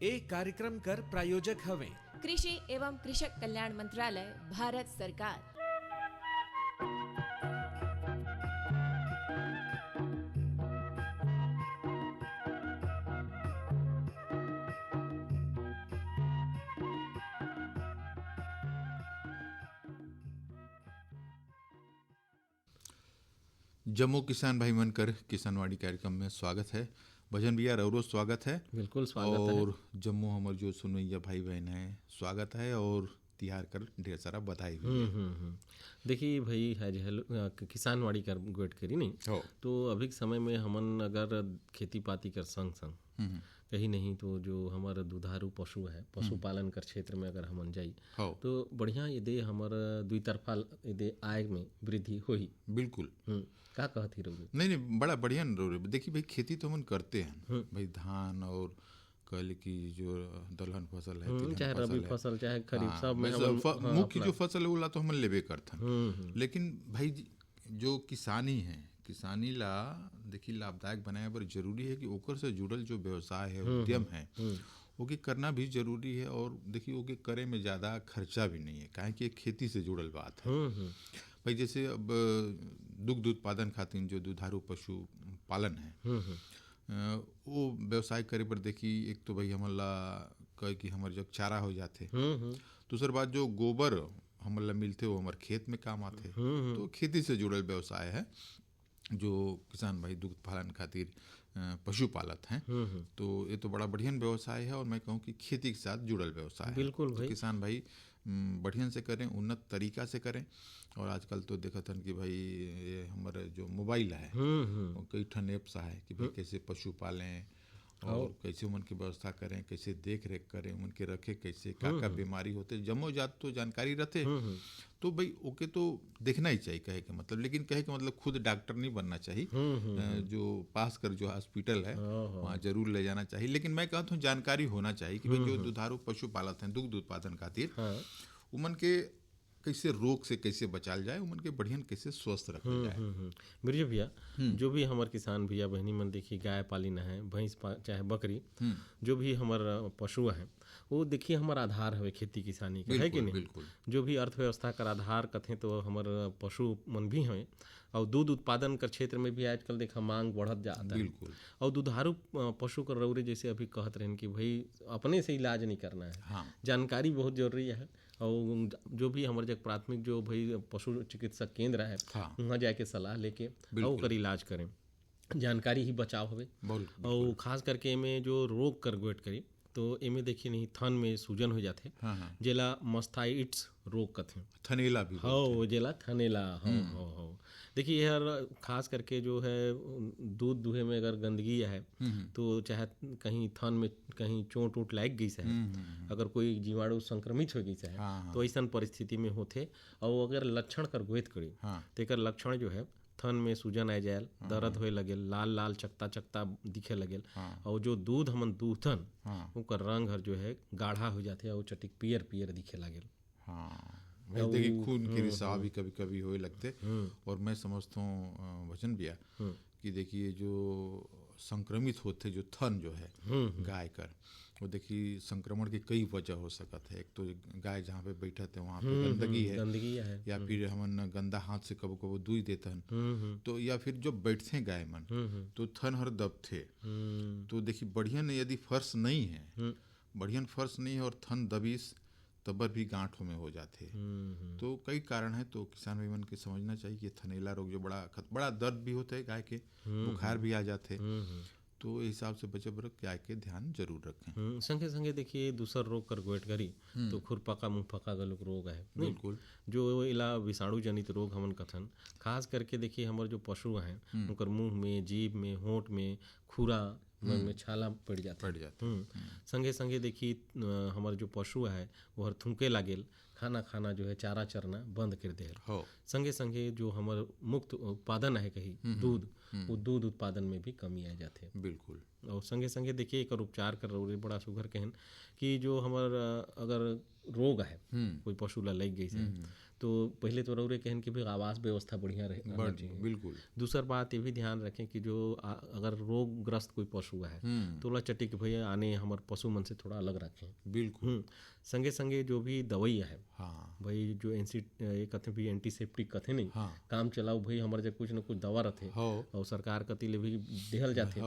एक कार्यक्रम कर प्रायोजक हवे कृषि एवं कृषक कल्याण मंत्रालय, भारत सरकार। जम्मू किसान भाई मनकर किसानवाड़ी कार्यक्रम में स्वागत है। भजन भैया रौरो स्वागत है। बिल्कुल स्वागत है। और जम्मू हमारे जो सुनैया भाई बहन है स्वागत है और तिहार कर ढेर सारा बधाई भी है। देखिए भाई किसानवाड़ी कर गोट करी नहीं हो। तो अभी के समय में हमन अगर खेती पाती कर संग संग कहीं नहीं तो जो हमारा दुधारू पशु है, पशुपालन कर क्षेत्र में अगर हमन जाई हो तो बढ़िया यदि हमारा दुई तरफा यदि आय में वृद्धि होई। बिल्कुल। का कहती रहोगे? नहीं बड़ा बढ़िया रौरे। देखिए भाई खेती तो हम करते हैं भाई, धान और कल की जो दलहन फसल है, चाहे रबी फसल चाहे खरीफ सब में मुख्य जो फसल है वो तो हम लेबे करते हैं। लेकिन भाई जो किसानी है, किसानी ला देखिए लाभदायक बनाए पर जरूरी है कि ओकर से जुड़ल जो व्यवसाय है, उद्यम है, ओके करना भी जरूरी है। और देखिए ओके करे में ज़्यादा खर्चा भी नहीं है, काहे कि एक खेती से जुड़ल बात है। भाई जैसे अब दुग्ध उत्पादन खातिर जो दुधारू पशु पालन है वो व्यवसाय करे पर देखिए एक तो भाई हमला कह कि हमारे जब चारा हो जाते, दूसरी बात जो गोबर हमला मिलते वो हमारे खेत में काम आते। तो खेती से जुड़ल व्यवसाय है जो किसान भाई दुग्ध पालन खातिर पशु पालत हैं। तो ये तो बड़ा बढ़िया व्यवसाय है और मैं कहूँ कि खेती के साथ जुड़ल व्यवसाय है। बिल्कुल भाई। तो किसान भाई बढ़िया से करें, उन्नत तरीका से करें। और आजकल तो देखत हन कि भाई ये हमारे जो मोबाइल है कई ठन ऐप्स है कि भाई कैसे पशु पालें और कैसे उमन की व्यवस्था करें, कैसे देख रेख करें, उमन के रखे कैसे, का बीमारी होते जमो जात तो जानकारी रहते। तो भाई ओके तो देखना ही चाहिए कहे के मतलब, लेकिन कहे के मतलब खुद डॉक्टर नहीं बनना चाहिए। जो पास कर जो हॉस्पिटल है वहाँ जरूर ले जाना चाहिए। लेकिन मैं कहता हूँ जानकारी होना चाहिए कि भाई जो दुधारू पशु पालत हैं दुग्ध उत्पादन खातिर उमन के कैसे रोग से कैसे बचाल जाए, उमन के बढ़िया कैसे स्वस्थ रखा जाए। बिरजू भैया जो भी हमारे किसान भैया बहनी मन देखिए गाय पालिना है, भैंस चाहे बकरी, जो भी हमारा पशु है वो देखिए हमारा आधार है खेती किसानी का, है कि नहीं? जो भी अर्थव्यवस्था का आधार कथें तो हमारा पशु मन भी हैं। और दूध उत्पादन कर क्षेत्र में भी आजकल देखा मांग बढ़त जाता है। और दुधारू पशु कर रौरे जैसे अभी कहत रहे कि भाई अपने से इलाज नहीं करना है, जानकारी बहुत जरूरी है। और जो भी हमारे जब प्राथमिक जो भाई पशु चिकित्सक केंद्र है वहाँ जाके सलाह लेके और ओकर इलाज करें। जानकारी ही बचाव हवे। और खास करके में जो रोग कर गोट करी तो एमे देखिए नहीं थन में सूजन हो जाते, जेला मस्टाइट्स रोग कथे, थनेला भी हो जेला थनेला हो। देखिए यार खास करके जो है दूध दूहे में अगर गंदगी है तो चाहे कहीं थन में कहीं चोट वोट लाग गई है, अगर कोई जीवाणु संक्रमित हो गई है तो ऐसा परिस्थिति में होते। और अगर लक्षण कर गोत करी तो एक लक्षण जो है थन में सूजन आ जाए, दर्द होए लगे, लाल लाल चकता चकता दिखे लगे। और जो दूध हमन दूथन ओकर रंग हर जो है गाढ़ा हो जाते और चटिक पियर पियर दिखे लगे। देखिए खून के रिसाव भी कभी कभी होए लगते। और मैं समझता हूँ वचन भैया कि देखिए जो संक्रमित होते जो थन जो है गाय कर, वो देखिए संक्रमण की कई वजह हो सकत है। एक तो गाय जहाँ पे बैठे थे वहाँ पे गंदगी है, या फिर हमन गंदा हाथ से कबो कबो दुई देते हैं तो, या फिर जो बैठते गाय मन तो थन हर दबते। तो देखिए बढ़िया यदि फर्श नहीं है, बढ़िया फर्श नहीं है और थन दबीस तबर भी गांठों में हो जाते। तो कई कारण है। तो किसान भाई मन के समझना चाहिए कि थनेला रोग जो बड़ा दर्द भी होता है गाय के, बुखार भी आ जाते। तो हिसाब से बचे बरक गाय के ध्यान जरूर रखें। संगे संगे देखिए दूसर रोग कर गोट करी तो खुरपका मुंहपका गलुक रोग है। बिल्कुल। जो इला विषाणु जनित रोग हमन कथन खास करके देखिए हमारे जो पशु हैं उनकर मुंह में, जीभ में, होंठ में खुरा में छाला पड़ जाते। संगे संगे देखिए हमारे जो पशु है वो हर थूके लागेल, खाना खाना जो है चारा चरना बंद कर दे। संगे संगे जो हमारे मुक्त उत्पादन है कहीं दूध, वो दूध उत्पादन में भी कमी आ जाते। बिल्कुल। और संगे संगे देखिए एक उपचार कर रहे बड़ा सुघर कहन कि जो हमार अगर रोग है कोई पशु ला लग गई से तो पहले तो रौरे कहन कि भाई आवास व्यवस्था बढ़िया रहे। बिल्कुल। दूसर बात ये भी ध्यान रखें कि जो अगर रोगग्रस्त कोई पशु है तो ओला चट्टी के भैया आने हमारे पशु मन से थोड़ा अलग रखें। बिल्कुल। संगे संगे जो भी दवाई है हाँ भाई जो कथे भी एंटीसेप्टिक कथे नहीं हाँ। काम चलाओ भाई हमारे जब कुछ न कुछ दवा रथे और सरकार कति ले भी देहल जाते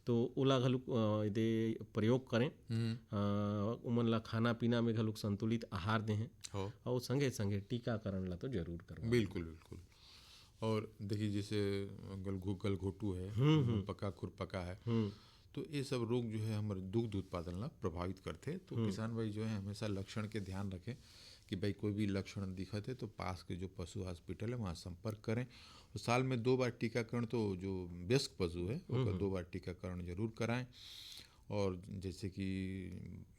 तो ओला घलुक दे प्रयोग करें। उमन ला खाना पीना में घलुक संतुलित आहार दें और संगे संगे टीकाकरण ला तो जरूर करें। बिल्कुल बिल्कुल। और देखिए जैसे गलघोटू है, पका खुरपका है, तो ये सब रोग जो है हमारे दुग्ध उत्पादन ला प्रभावित करते। तो किसान भाई जो है हमेशा लक्षण के ध्यान रखें कि भाई कोई भी लक्षण दिखत है तो पास के जो पशु हॉस्पिटल है वहाँ संपर्क करें। तो साल में 2 बार टीकाकरण, तो जो वयस्क पशु है उसका 2 बार टीकाकरण जरूर कराएं। और जैसे कि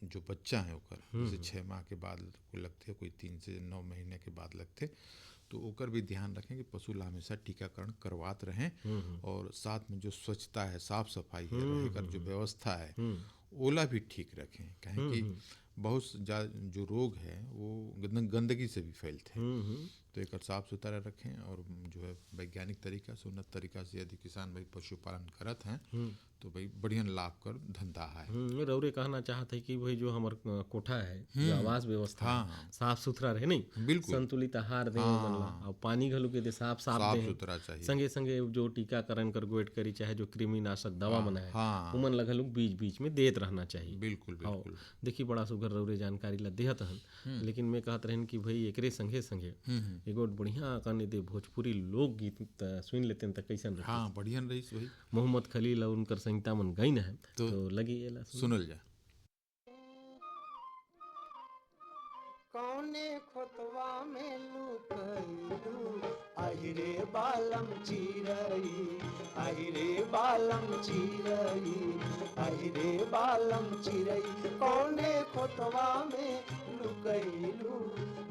जो बच्चा है ओकर जैसे 6 माह के बाद कोई लगते, कोई 3 से 9 महीने के बाद लगते, तो ओकर भी ध्यान रखें कि पशु ला हमेशा टीकाकरण करवाते रहें। और साथ में जो स्वच्छता है, साफ सफाई है, रहेकर जो व्यवस्था है ओला भी ठीक रखें। कहें कि बहुत जो रोग है वो गंदगी से भी फैलते हैं, तो एक साफ सुथरा रखें। और जो है वैज्ञानिक तरीका से, उन्नत तरीका से यदि किसान भाई पशुपालन करत हैं तो भाई बढ़िया लाभ कर धंधा है। रौरे कहना चाहते हैं कि भाई जो हमार कोठा है जो आवास व्यवस्था साफ सुथरा रहे नहीं, बिल्कुल संतुलित आहार दें और पानी घलू के दे साफ सुथरा चाहिए। संगे संगे जो टीकाकरण कर गोएट करी चाहे जो कृमिनाशक दवा मन है उमन लगा लोग बीच बीच में देत रहना चाहिए। बिल्कुल बिल्कुल। देखिए बड़ा सुगर रौरे जानकारी ला देहत हन, लेकिन मैं कहत रहन कि भाई एकरे संगे संगे एगो बढ़िया कने दे भोजपुरी लोकगीत सुन लेते त कैसन। हाँ बढ़िया रही वही मोहम्मद खलील और उनकर संहिता मन गईन है तो लगी एला सुनल जा। कौने खोतवा में लुकैलू आई रे बालम चिरई, आई रे बालम चिरई, आई रे बालम चिरई। कौने खोतवा में लुकैलू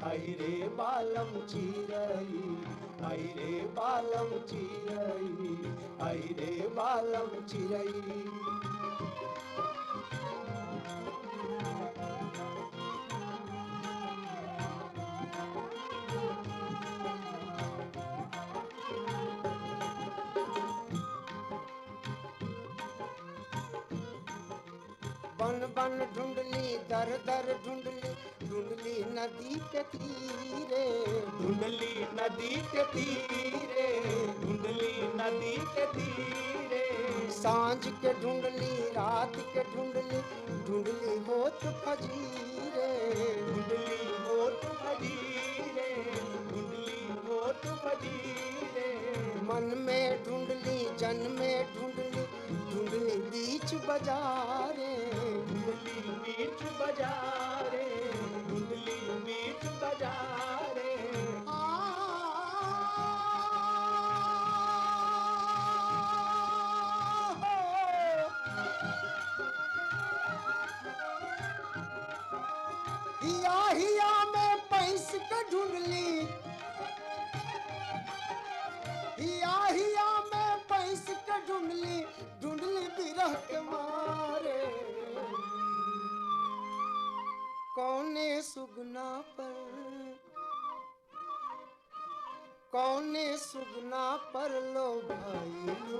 आई रे बालम चिरई, आई रे बालम चिरई, आई रे बालम चिरई। बन बन ढूंढली दर दर ढूंढली, ढूंढली नदी के तीरे, ढूंढली नदी के तीरे, ढूंढली नदी के तीरे। सांझ के ढूंढली रात के ढूंढली, ढूंढली होत फजीरे, ढूंढली होत फजीरे, ढूंढली होत फजीरे। मन में ढूंढली जन में ढूंढली, ढूंढली बीच बाजारे, ढूंढली बीच बाजारे, ढूंढली बीच बाजारे। हिया हिया में पैंस के ढूंढली, हिया हिया में पैंस के ढूंढली, ढूंढली बिरह के मारे। कौने सुगना पर, कौने सुगना पर लो भाईलू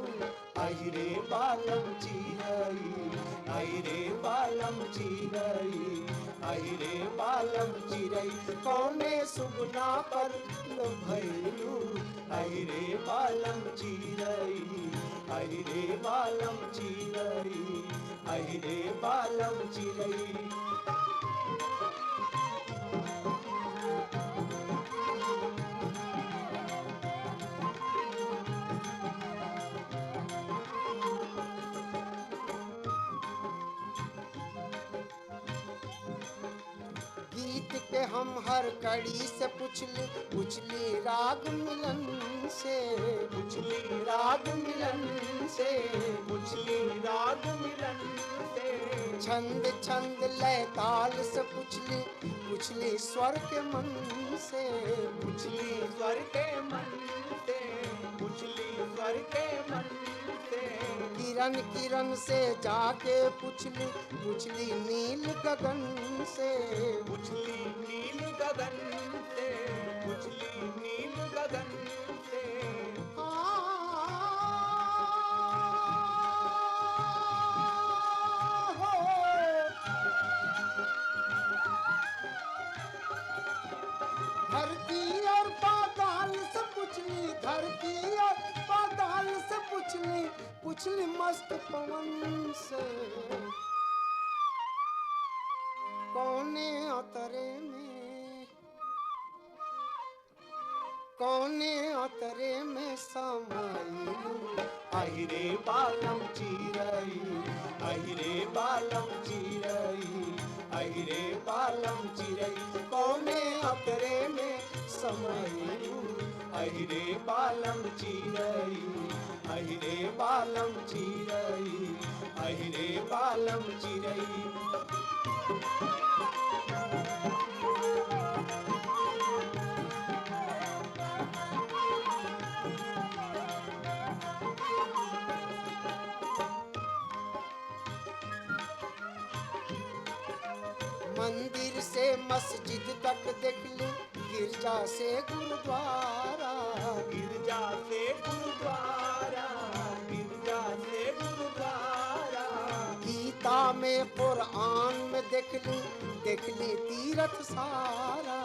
आई रे बालम चिरई, आई रे बालम चिरई, आई रे बालम चिरई। कौने सुगना पर लो भाईलू आई रे बालम चिरई, आई रे बालम चिरई, आई रे बालम चिरई। के हम हर कड़ी से पुछली, पुछली राग मिलन से, पुछली राग मिलन से, पुछली राग मिलन से। छंद छंद लय ताल से पुछली, पुछली स्वर के मन से, पुछली स्वर के मन से, पुछली स्वर के मन से। किरण किरण से जाके पुछली नील गगन से, पुछली नील गगन से, पुछली नील गगन से। धरती और पाताल से पुछली, धरती और पाताल से पुछली मस्त पवन से, कौने अतरे में समाइलू, अहिरे बालम चिरई, अहिरे बालम चिरई, अहिरे बालम चिरई, कौने अतरे में समाइलू, अहिरे बालम चिरई, अहिरे बालम चिरई, अहिरे बालम चिरई। मंदिर से मस्जिद तक देख ली, गिरजा से गुरुद्वारा, गिरजा से गुरुद्वारा, गिरजा से गुरुद्वारा। गीता में कुरान में देख ली तीरथ सारा,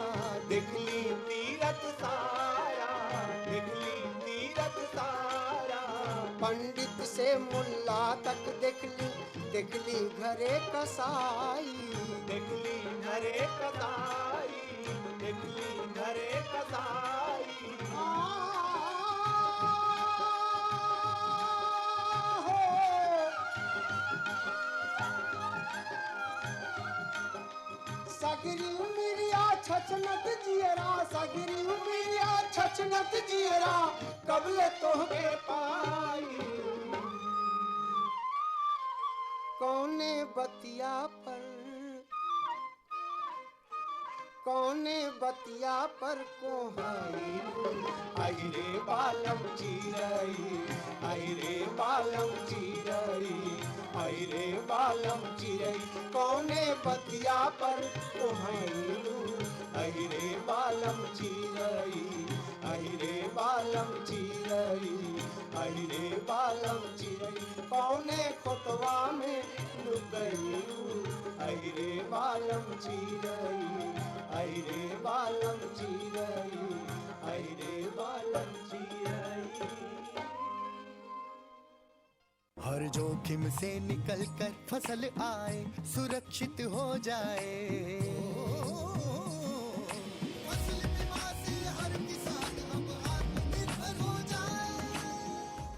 देख ली तीरथ सारा, देख ली तीरथ सारा। पंडित से मुल्ला तक देख ली घरे कसाई, देख ली घरे कसाई, देख ली घरे कसाई। सगरी उमिरिया छचनत जियरा, सगरी उमिरिया छचनत जियरा, कबले तोहके पाई। कौने बतिया पर कोहाई, अहिरे बालम चिरई, अहिरे बालम चिरई, अहिरे बालम चिरई, कौने बतिया पर कोहाइलू, अहिरे बालम चिरई, अहिरे बालम चिरई, अहिरे बालम चिरई, कौने खोतवा में लुकैलू, अहिरे बालम चिरई, अहिरे बालम चिरई, अहिरे बालम चिरई। हर जोखिम से निकल कर फसल आए, सुरक्षित हो जाए, फसल बीमा से हर किसान अब आत्मनिर्भर हो जाए।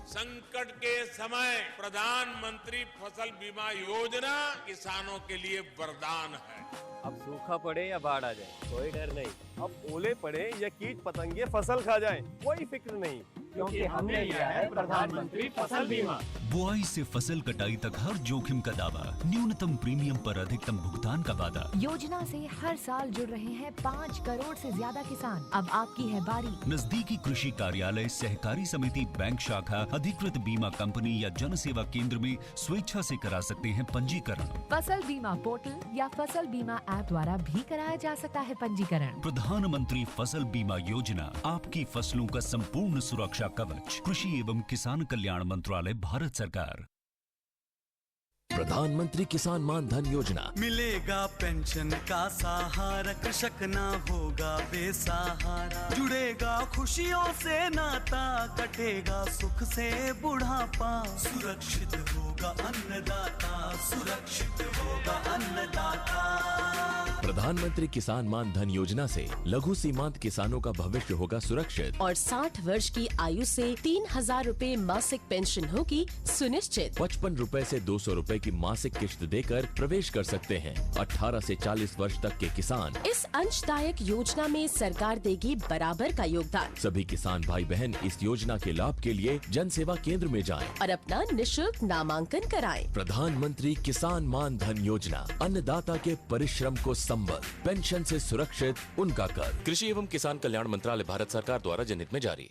संकट के समय प्रधानमंत्री फसल बीमा योजना किसानों के लिए वरदान है। अब सूखा पड़े या बाढ़ आ जाए कोई डर नहीं, अब ओले पड़े या कीट पतंगे फसल खा जाए कोई फिक्र नहीं, क्योंकि हमने लिया है प्रधानमंत्री फसल बीमा। बुआई से फसल कटाई तक हर जोखिम का दावा, न्यूनतम प्रीमियम पर अधिकतम भुगतान का वादा। योजना से हर साल जुड़ रहे हैं 5 करोड़ से ज्यादा किसान। अब आपकी है बारी। नजदीकी कृषि कार्यालय, सहकारी समिति, बैंक शाखा, अधिकृत बीमा कंपनी या जन सेवा केंद्र में स्वेच्छा से करा सकते हैं पंजीकरण। फसल बीमा पोर्टल या फसल बीमा ऐप द्वारा भी कराया जा सकता है पंजीकरण। प्रधानमंत्री फसल बीमा योजना, आपकी फसलों का संपूर्ण सुरक्षा कवच। कृषि एवं किसान कल्याण मंत्रालय, भारत सरकार। प्रधानमंत्री किसान मान धन योजना। मिलेगा पेंशन का सहारा, कृषक ना होगा बेसहारा, जुड़ेगा खुशियों से नाता, कटेगा सुख से बुढ़ापा, सुरक्षित होगा अन्नदाता, सुरक्षित होगा अन्नदाता। प्रधानमंत्री किसान मान धन योजना से लघु सीमांत किसानों का भविष्य होगा सुरक्षित और 60 वर्ष की आयु से 3000 रूपए मासिक पेंशन होगी सुनिश्चित। 55 रूपए से 200 रूपए की मासिक किश्त देकर प्रवेश कर सकते हैं 18 से 40 वर्ष तक के किसान। इस अंशदायक योजना में सरकार देगी बराबर का योगदान। सभी किसान भाई बहन इस योजना के लाभ के लिए जन सेवा केंद्र में जाएं और अपना निःशुल्क नामांकन कराएं। प्रधानमंत्री किसान मान धन योजना, अन्नदाता के परिश्रम को संबल, पेंशन से सुरक्षित उनका कर। कृषि एवं किसान कल्याण मंत्रालय, भारत सरकार द्वारा जनहित में जारी।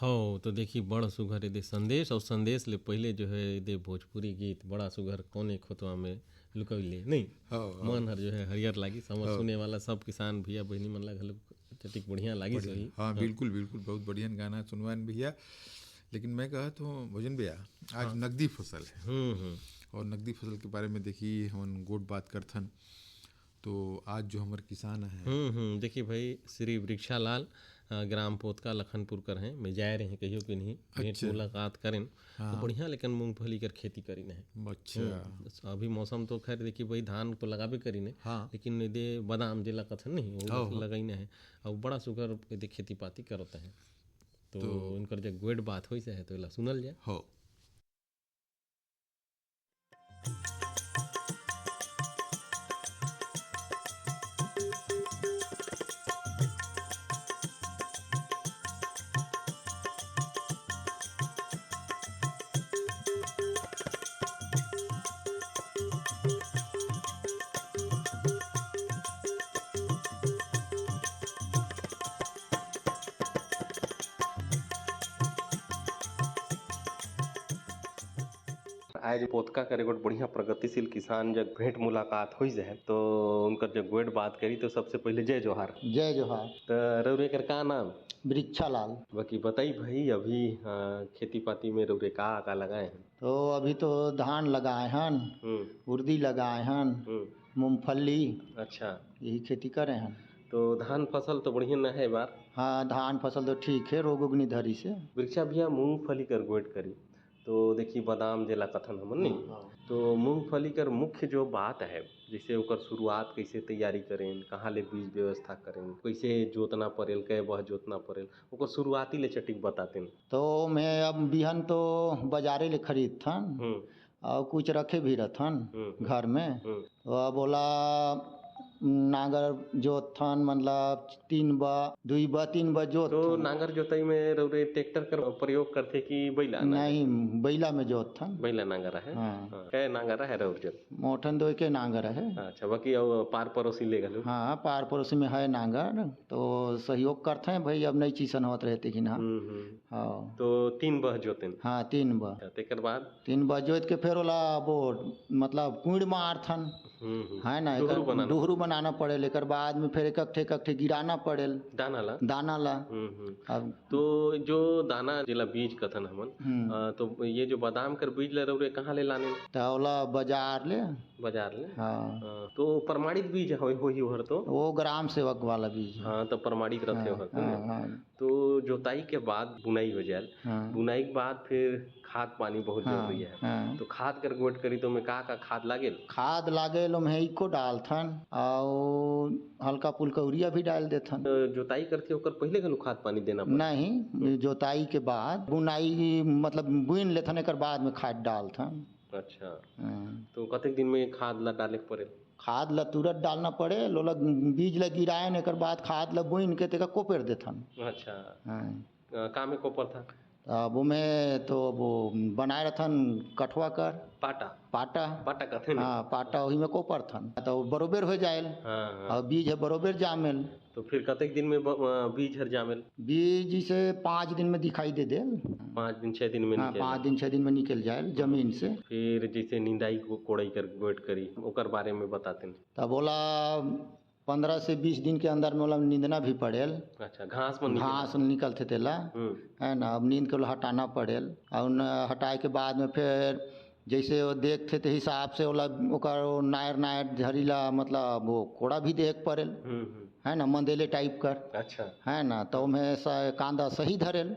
हो तो देखी बड़ सुघर दे संदेश और संदेश ले पहले जो है दे भोजपुरी गीत बड़ा सुघर कोने खोतवा में लुकैले नहीं मन हर जो है हरियर लागी समझ सुने वाला सब किसान भैया बहनी मन ला घलो चटिक बढ़िया लागी सही। हाँ बिल्कुल बिल्कुल बहुत बढ़िया गाना सुनवान भैया। लेकिन मैं कहा तो भोजन भैया आज नकदी फसल है और नकदी फसल के बारे में देखिए हम गोट बात करथन तो आज जो हमारे किसान हैं देखिए भाई श्री वृक्षालाल ग्राम पोतका लखनपुर कर हैं मैं जाए रहे कहियो कि नहीं भेंट मुलाकात करें तो बढ़िया लेकिन मूंगफली कर खेती करी है। अच्छा अभी मौसम तो खैर देखिए भाई धान तो लगाबे करी ने लेकिन दे बादाम जिला कथन नहीं वो लगाई है और बड़ा सुगर दे खेती पाती करता है तो उनकर जब गोट बात हो है तो ला सुनल जाए। हो आज पोतका करे गोट बढ़िया प्रगतिशील किसान जब भेंट मुलाकात हो जाए तो उनकर जब गोट बात करी तो सबसे पहले जय जोहार। जय जोहार। तो रौरे कर का नाम? वृक्षालाल। बाकी बताई भाई अभी खेती पाती में रौरे का लगाए हैं? तो अभी तो धान लगाए हैं, उर्दी लगाए हैं, मूंगफली। अच्छा यही खेती करे हैं। तो धान फसल तो बढ़िया न है बार? हाँ धान फसल तो ठीक है रोग उगनी धरी से। वृक्षा भैया मूंगफली कर गोट करी तो देखिए बादाम जिला कथन हमन नहीं तो मूंगफली कर मुख्य जो बात है जैसे ओकर शुरुआत कैसे तैयारी करें कहाँ ले बीज व्यवस्था करें कैसे जोतना पड़ेल कै बह जोतना पड़ेल ओकर शुरुआती ले चटिक बताते। तो मैं अब बिहन तो बाजारे ले खरीद थन और कुछ रखे भी रहथन घर में तो बोला नांगर जोतथन मतलब 3 बा जोत। तो नांगर जोताई में रौरे ट्रैक्टर कर प्रयोग करते कि बैला? नहीं बैला में जोतथन। बैला नांगर है। कै नांगर है रौर जोत? मोठन दो के नांगर है। अच्छा बाकी अब पार पड़ोसी ले गए? हाँ पार पड़ोसी में है नांगर तो सहयोग करते हैं भाई अब नई चीज़ होत रहते कि ना। हाँ तो 3 बह जोते? हाँ 3 बह। तेकर बाद 3 बह जोत के फिर ओला वो मतलब कुड़ मारथन है ना डोहरू बनाना पड़े लेकर बाद में फिर एक गिराना पड़ेल दाना ला। अब तो जो दाना जिला बीज कथन हमन तो ये जो बादाम कर बीज ले रहे कहाँ ले लाने? तौला बाजार ले। हाँ तो प्रमाणित बीज होही हर तो वो ग्राम सेवक वाला बीज। हाँ तो प्रमाणित रहते हो। तो जोताई के बाद बुनाई हो जाए बुनाई के बाद फिर खाद पानी बहुत जरूरी है। तो खाद कर गोट करी तो में का खाद लागेल? खाद लागेल में इको डालथन और हल्का फुल्का यूरिया भी डाल देथन। जोताई करते होकर पहले घलो खाद पानी देना पड़े? नहीं जोताई के बाद बुनाई मतलब बुन लेथन एक बाद में खाद डालथन। अच्छा तो कतेक दिन में खाद ला डाले पड़े? खाद ला तुरंत डालना पड़े लोला बीज ला गिराए एक बाद खाद ला बुन के तेका कोपर देथन। अच्छा का में कोपर था? अब में तो वो बनाए रहथन कठवा कर पाटा कहते हैं। हाँ पाटा वही में कोपर थन तो बरोबर हो जाए और बीज है बरोबर जामेल। तो फिर कतेक दिन में बीज हर जामेल? बीज से 5 दिन में दिखाई दे देल। 5 दिन 6 दिन में? हाँ 5 दिन 6 दिन में निकल जाए जमीन से। फिर जैसे निंदाई को कोड़ाई कर गोट करी ओकर बारे में बताते हैं? तब बोला 15 से 20 दिन के अंदर में मतलब नींदना भी पड़ेल। अच्छा घास निकलते तेला है ना अब नींद के हटाना पड़ेल और हटाए के बाद में फिर जैसे वो देखते थे हिसाब से ओला ओकर नायर झरीला मतलब वो कोड़ा भी देख पड़ेल है ना मंदेले टाइप कर। अच्छा है ना तो में कांदा सही धरेल।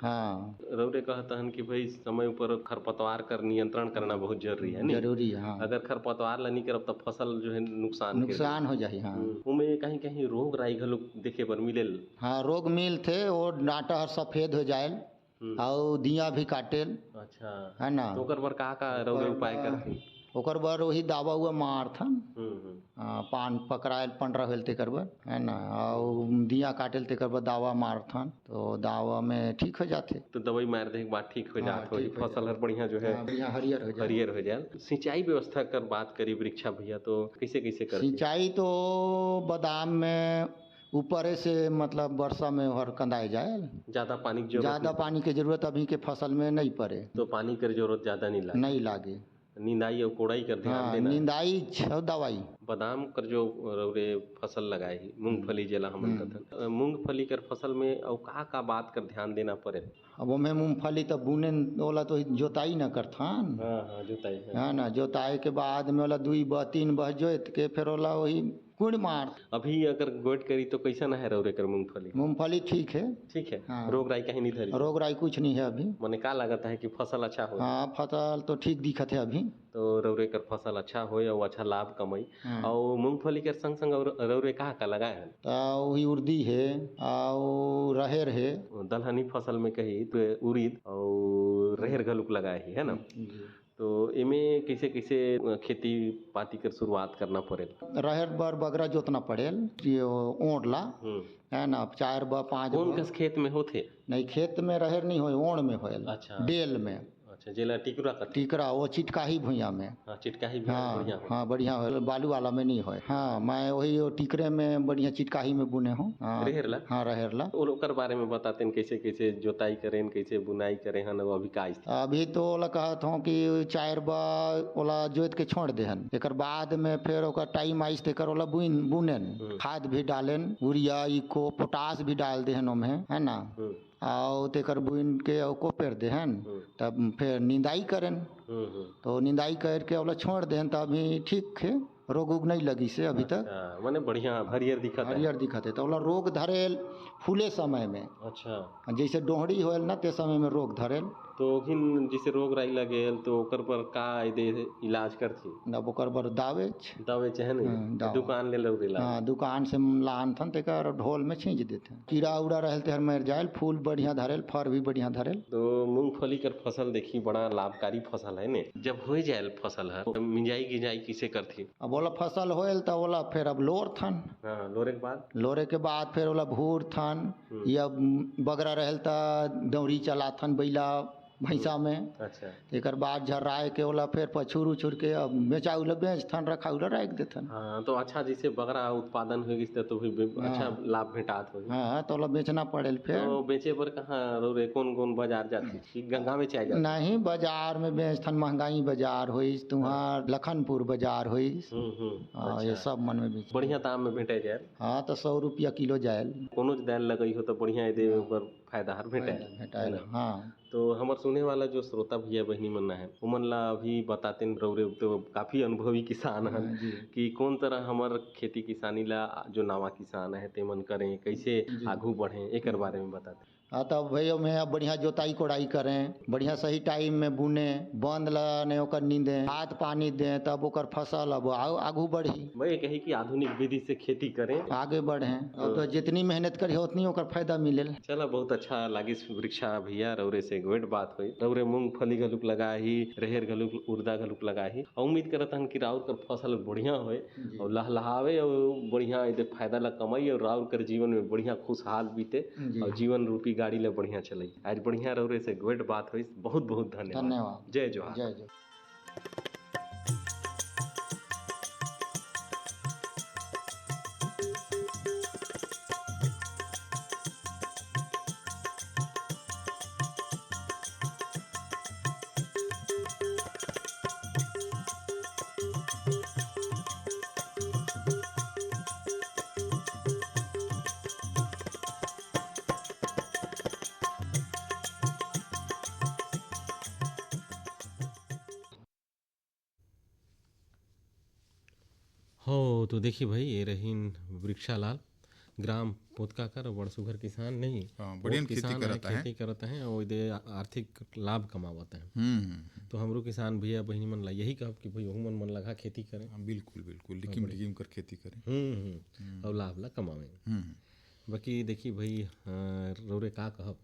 हाँ रौरे कहता है कि भाई समय ऊपर खरपतवार कर नियंत्रण करना बहुत जरूरी है। जरूरी है हाँ। अगर खरपतवार ला नहीं करब तो फसल जो है नुकसान हो जाए। हाँ उमें कहीं कहीं रोग राई घलो देखे पर मिलेल? हाँ रोग मिल थे और डांटा हर सफेद हो जाए और दिया भी काटेल। अच्छा है ना तो ओकर बर का रौरे उपाय करथे? ओकर बर वही दावा हुआ मारथन पान पकड़ायल 15 होल तेकर बर है ना और दिया काटेल तेकर बर दावा मारथन तो दावा में ठीक हो जाते। तो दवाई मार दे के बाद ठीक हो जात हो फसल हर बढ़िया जो है हरियर हो जाए। सिंचाई व्यवस्था कर बात करी वृक्षा भैया तो कैसे कैसे कर? सिंचाई तो बादाम में ऊपरे से मतलब वर्षा में हर कंदाए जाए। ज्यादा पानी की जरूरत ज्यादा पानी की जरूरत अभी के फसल में नहीं पड़े, तो पानी की जरूरत ज्यादा नहीं लागे। निंदाई और कोड़ाई कर ध्यान देना। निंदाई दवाई। बादाम कर जो रौरे फसल लगाए ही मूंगफली जेला हमन कथन, मूंगफली कर फसल में और का बात कर ध्यान देना पड़े। अब ओमे मूंगफली तो बुने वाला तो जोताई न करथान। हाँ जोताई है ना, जोताई के बाद में वाला 2-3 बह जोत के फिर वाला वही कुड़ मार। अभी अगर गोट करी तो कैसा है रौरे कर मूंगफली? मूंगफली ठीक है। ठीक है। हाँ। रोग राई कहीं नहीं धरी? रोग राई कुछ नहीं है अभी। मने का लगता है कि फसल अच्छा हो? हाँ फसल तो ठीक दिखत है अभी। तो रौरे कर फसल अच्छा हो और अच्छा लाभ कमाई। और मूंगफली के संग संग रौरे का लगाए हैं? वही उर्दी है और रहेर है। दलहनी फसल में कही तो उड़ीद और रहेर घलुक लगाए ही है ना। तो इमे कैसे कैसे खेती पाती कर शुरुआत करना पड़े? रहेर बर बगरा जोतना पड़ेल, ओढ़ला है ना, 4-5 कौन कस खेत में होते? नहीं खेत में रहेर नहीं हो, ओढ़ में होल। अच्छा। डेल में। अच्छा जेला टिकरा का? टिकरा वो चिटकाही भुइया में। हाँ चिटकाही भुइया बढ़िया हो। हाँ बढ़िया हो, बालू वाला में नहीं हो। हाँ मैं वही टिकरे में बढ़िया चिटकाही में बुने हूँ। रहेरला? हाँ रहेरला। ओकर बारे में बताते हैं कैसे कैसे जोताई करें, कैसे बुनाई करें हन अभी का? अभी तो ओला कहत हूँ कि 4 बार ओला जोत के छोड़ देहन, एक बाद में फिर ओकर टाइम आइस तेकर ओला बुनेन, खाद भी डालेन, यूरिया इको पोटास भी डाल देहन ओमे, है ना, और तेकर बुन के को पेड़ देहन, तब फिर निंदाई करें। तो निंदाई करके ओला छोड़ देहन तो अभी ठीक है, रोग उग नहीं लगी से अभी तक। माने बढ़िया हरियर दिखत है। हरियर दिखत है तो ओला रोग धरेल फूले समय में। अच्छा। जैसे डोहड़ी होल ना ते समय में रोग धरेल। तो जैसे रोग राई लगेल तो ओकर पर का इलाज करथी? अब ओकर पर दावे है ना, दुकान ले लो इलाज। हाँ दुकान से लान थन तेकर ढोल में छींच देते। कीड़ा उड़ा रहल ते हर मर जाएल, फूल बढ़िया धरेल, फर भी बढ़िया धरेल। तो मूंगफली कर फसल देखी बड़ा लाभकारी फसल है ने। जब हो जाए फसल है मिंजाई गिंजाई किसे करथी? अब ओला फसल होल तो ओला फिर अब लोर थन। हाँ लोरे के बाद? लोरे के बाद फिर ओला भूर थन, या बगरा रहल तो दौड़ी चला थन बैला भैंसा में। अच्छा। एक बाद झर्राए के ओला फिर पछुर उछुर के अब बेचा उला बेच थन, रखा उला रख देथन। हाँ तो अच्छा जैसे बगरा उत्पादन हो गई तो भी अच्छा लाभ भेटात हो। हाँ तो ओला बेचना पड़ेल फिर। तो बेचे पर कहाँ रे कौन बाजार जाती? गंगा में चाहे जाती? नहीं बाजार में बेच थन, महंगाई बाजार होइस, तुम्हार लखनपुर बाजार होइस। ये सब मन में बेच बढ़िया दाम में भेटे जाए। हाँ तो 100 रुपया किलो जाए। कोनो दाल लगई हो तो बढ़िया दे ऊपर फायदा हर भेटे। हाँ तो हमार सुने वाला जो श्रोता भैया बहनी मन है उमन ला अभी बताते रौरे तो काफी अनुभवी किसान है कि कौन तरह हमार खेती किसानी ला जो नवा किसान है ते मन करें, कैसे आगू बढ़े, एक बारे में बताते। हाँ तब भैया में अब बढ़िया जोताई कोड़ाई करें, बढ़िया सही टाइम में बुने, बंद लाने ओकर नींदे, खाद पानी दें, तब ओकर फसल अब आगू बढ़ी। वही कही कि आधुनिक विधि से खेती करें, आगे बढ़े। अब तो जितनी मेहनत करी उतनी ओकर फायदा मिले। चला बहुत अच्छा लगी वृक्षा भैया रौरे से गोट बात हुई। रौरे मूंगफली घलुक लगा ही, रहेर घलुक, उर्दा घलुक लगा ही। उम्मीद करत हन कि राउर कर फसल बढ़िया होए और लहलहावे और बढ़िया फायदा ला कमाई और राउर कर जीवन में बढ़िया खुशहाल बीते और जीवन रूपी गाड़ी ले बढ़िया चलाई। आज बढ़िया रौरे से गोट बात हुई। बहुत बहुत धन्यवाद। जय जोहार। जय जय। हो तो देखिए भाई ये रहीन वृक्षालाल ग्राम पोतकाकर और बड़सुघर किसान नहीं, बढ़िया खेती करता है और इधे आर्थिक लाभ कमावता है। तो हमरो किसान भैया बहनी मन ला यही कहब कि भाई ओहू मन लगा खेती करें। बिल्कुल बिल्कुल लिकिम कर खेती करें और लाभ ला कमावें। बाकी देखिए भाई रौरे का कहब?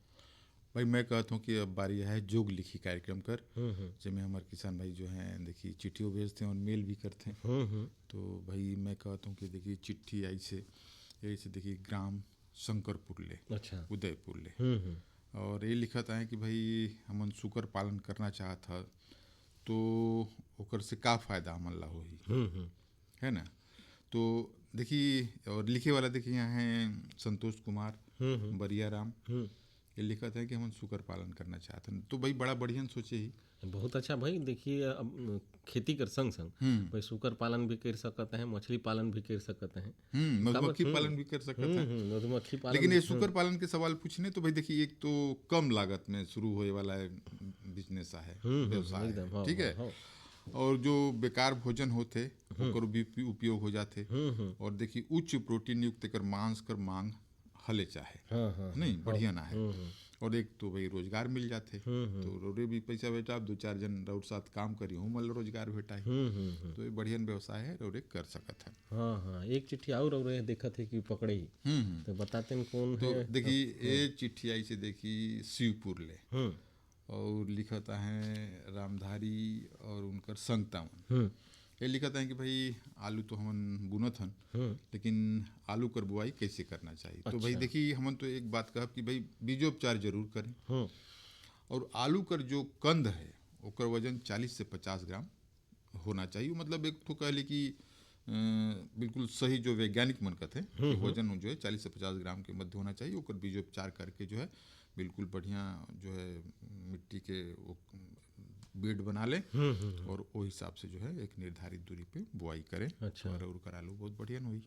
भाई मैं कहता हूँ कि अब बारी है जोग लिखी कार्यक्रम कर, जिसमें हमारे किसान भाई जो हैं देखिए चिट्ठियों भेजते हैं और मेल भी करते हैं। तो भाई मैं कहता हूँ कि देखिए चिट्ठी आई से देखिए ग्राम शंकरपुर ले, अच्छा उदयपुर ले, और ये लिखत है कि भाई हमन सुकर पालन करना चाहत है तो ओकर से का फायदा हमन ला होही, है ना। तो देखिए, और लिखे वाला देखिए यहाँ है संतोष कुमार बरिया राम, ये लिखा था कि हम सुकर पालन करना चाहते हैं। तो भाई बड़ा बढ़िया सोचे ही, बहुत अच्छा भाई। देखिए अब खेती कर संग संग भाई सुकर पालन भी कर सकते हैं, मछली पालन भी कर सकते हैं, मधुमक्खी पालन भी कर सकते हैं, मधुमक्खी पालन। लेकिन ये सुकर पालन के सवाल पूछने तो भाई देखिए, एक तो कम लागत में शुरू होने वाला है बिजनेस है, व्यवसाय है, ठीक है। और जो बेकार भोजन होते ओकर भी उपयोग हो जाते, और देखिए उच्च प्रोटीन युक्त कर मांस कर मांग हले चाहे नहीं बढ़िया ना है। और एक तो भाई रोजगार मिल जाते, तो रोरे भी पैसा बेटा, आप 2-4 जन रोड साथ काम करी हूँ मतलब रोजगार भेटा तो ये बढ़िया व्यवसाय है, रोरे कर सकत है। हाँ, एक चिट्ठी और देखा थे कि पकड़े ही, तो बताते हैं कौन तो है। देखिए ये चिट्ठी आई से देखी शिवपुर ले, और लिखता है रामधारी और उनकर संगतावन। ये लिखता है कि भाई आलू तो हमन बुनत हन, लेकिन आलू कर बुआई कैसे करना चाहिए। तो भाई देखिए हमन तो एक बात कहब कि भाई बीजोपचार जरूर करें, और आलू कर जो कंद है ओकर वजन 40 से 50 ग्राम होना चाहिए। मतलब एक तो कह ली कि बिल्कुल सही जो वैज्ञानिक मन कहते हैं वजन जो है 40 से 50 ग्राम के मध्य होना चाहिए। ओकर बीजोपचार करके जो है बिल्कुल बढ़िया जो है मिट्टी के वो बेड बना ले, और वो हिसाब से जो है एक निर्धारित दूरी पे बुआई करें। अच्छा, और कर आलू बहुत बढ़िया हुई।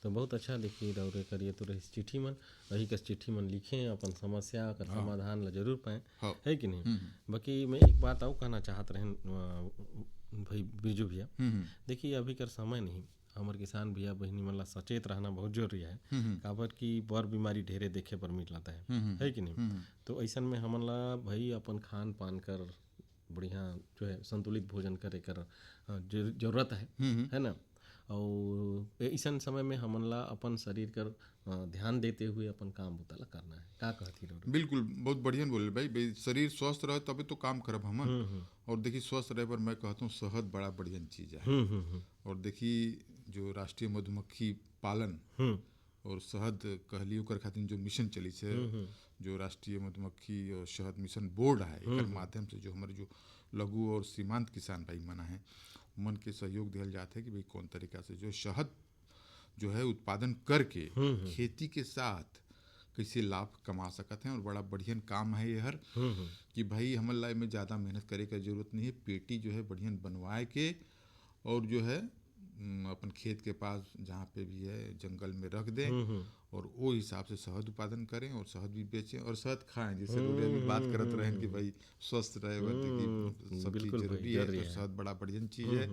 तो बहुत अच्छा। देखिए रौरे करिए तो रही चिट्ठी मन, वही का चिट्ठी मन लिखे अपन समस्या का समाधान ला जरूर पाए, है कि नहीं। बाकी मैं एक बात और कहना चाहत रहे भाई बिरजू भैया, देखिए अभी कर समय नहीं, हमारे किसान भैया बहनी मन ला सचेत रहना बहुत जरूरी है। काबर की बर बीमारी ढेरे देखे पर मिल जाता है कि नहीं। तो ऐसा में हमन ला भाई अपन खान पान कर बढ़िया जो है संतुलित भोजन करे कर जरूरत है ना। और ऐसा समय में हमन ला अपन शरीर कर ध्यान देते हुए अपन काम बुतला करना है। का कहती रहो? बिल्कुल, बहुत बढ़िया बोले भाई, शरीर स्वस्थ रहे तभी तो काम करब हमन। और देखिए स्वस्थ रहे पर मैं कहता हूँ शहद बड़ा बढ़िया चीज है। और देखिए जो राष्ट्रीय मधुमक्खी पालन और शहद कहली ओकर खातिर जो मिशन चली है, जो राष्ट्रीय मधुमक्खी और शहद मिशन बोर्ड है, एकर माध्यम से जो हमारे जो लघु और सीमांत किसान भाई मना है मन के सहयोग दिया जाता है कि भाई कौन तरीका से जो शहद जो है उत्पादन करके खेती के साथ कैसे लाभ कमा सकते हैं। और बड़ा बढ़िया काम है ये हर कि भाई हमन ला में ज़्यादा मेहनत करे का जरूरत नहीं है। पेटी जो है बढ़िया बनवाए के और जो है अपन खेत के पास जहाँ पे भी है जंगल में रख दें, और वो हिसाब से शहद उत्पादन करें और शहद भी बेचें और शहद खाएं। जैसे रोडे भी बात करते रहें कि भाई स्वस्थ रहे, सब चीज़ जरूरी है, तो शहद बड़ा बढ़िया चीज़ है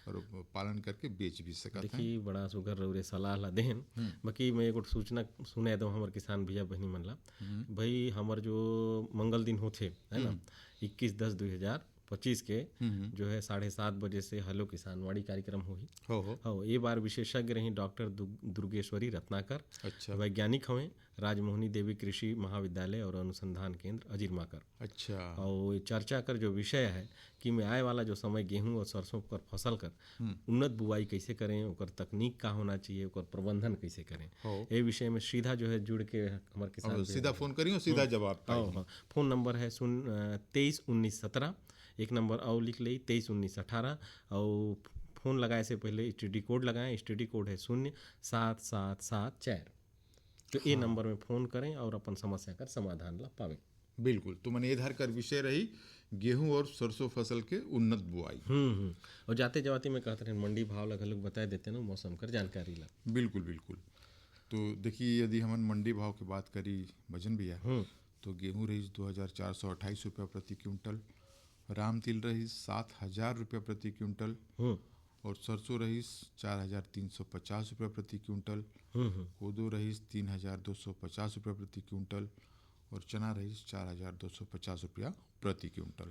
और पालन करके बेच भी सकते हैं। देखिए बड़ा सुगर रौरे सलाह ला देन। बाकी मैं एक सूचना सुने दो हमारे किसान भैया बहनी मन ला, भाई हमार जो मंगल दिन होते है ना 21/10/2025 के जो है 7:30 बजे से हेलो किसानवाड़ी कार्यक्रम हुई। हो ये बार विशेषज्ञ रही डॉक्टर दुर्गेश्वरी रत्नाकर। अच्छा। वैज्ञानिक हमें राजमोहनी देवी कृषि महाविद्यालय और अनुसंधान केंद्र अजीरमाकर। अच्छा। और चर्चा कर जो विषय है कि में आए वाला जो समय गेहूं और सरसों कर फसल कर उन्नत बुआई कैसे करें, ओकर तकनीक का होना चाहिए, ओकर प्रबंधन कैसे करें, ये विषय में सीधा जो है जुड़ के हमारे किसान सीधा फोन करियो, सीधा जवाब पाइए। फोन नंबर है 231917, एक नंबर और लिख ली 231918, और फ़ोन लगाए से पहले स्टडी कोड लगाएं। स्टडी कोड है 07774। तो ये नंबर में फ़ोन करें और अपन समस्या का समाधान ला पावें। बिल्कुल। तो मैंने इधर कर विषय रही गेहूं और सरसों फसल के उन्नत बुआई। और जाते जाते मैं कहते रहे मंडी भाव लगा लोग बता देते ना मौसम कर जानकारी ला। बिल्कुल बिल्कुल। तो देखिए यदि हमन मंडी भाव की बात करी भजन भैया, तो गेहूँ रही 2428 रुपया प्रति क्विंटल, राम तिल रही 7000 रुपया प्रति क्विंटल, और सरसों रही 4350 रुपया प्रति क्विंटल, कोदो रही 3250 रुपया प्रति क्विंटल, और चना रही 4250 रुपया प्रति क्विंटल।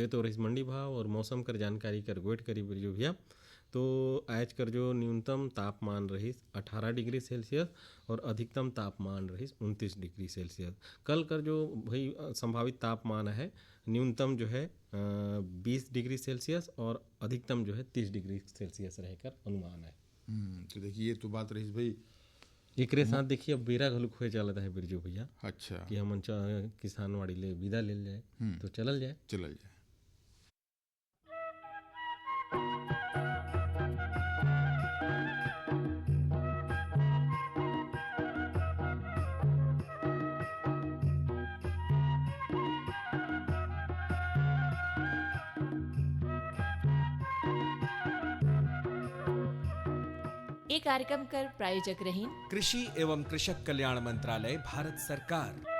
तो रही मंडी भाव और मौसम कर जानकारी कर गोट करी जो भैया। तो आज कर जो न्यूनतम तापमान रही 18 डिग्री सेल्सियस और अधिकतम तापमान रही 29 डिग्री सेल्सियस। कल कर जो भाई संभावित तापमान है न्यूनतम जो है 20 डिग्री सेल्सियस और अधिकतम जो है 30 डिग्री सेल्सियस रहकर अनुमान है। तो देखिए ये तो बात रही भाई। एक साथ देखिए अब बेरा घलुक हो चलता है बिरजू भैया। अच्छा। कि हम किसानवाड़ी ले विदा ले जाए तो चलल जाए। ये कार्यक्रम कर प्रायोजक रहीन कृषि एवं कृषक कल्याण मंत्रालय भारत सरकार।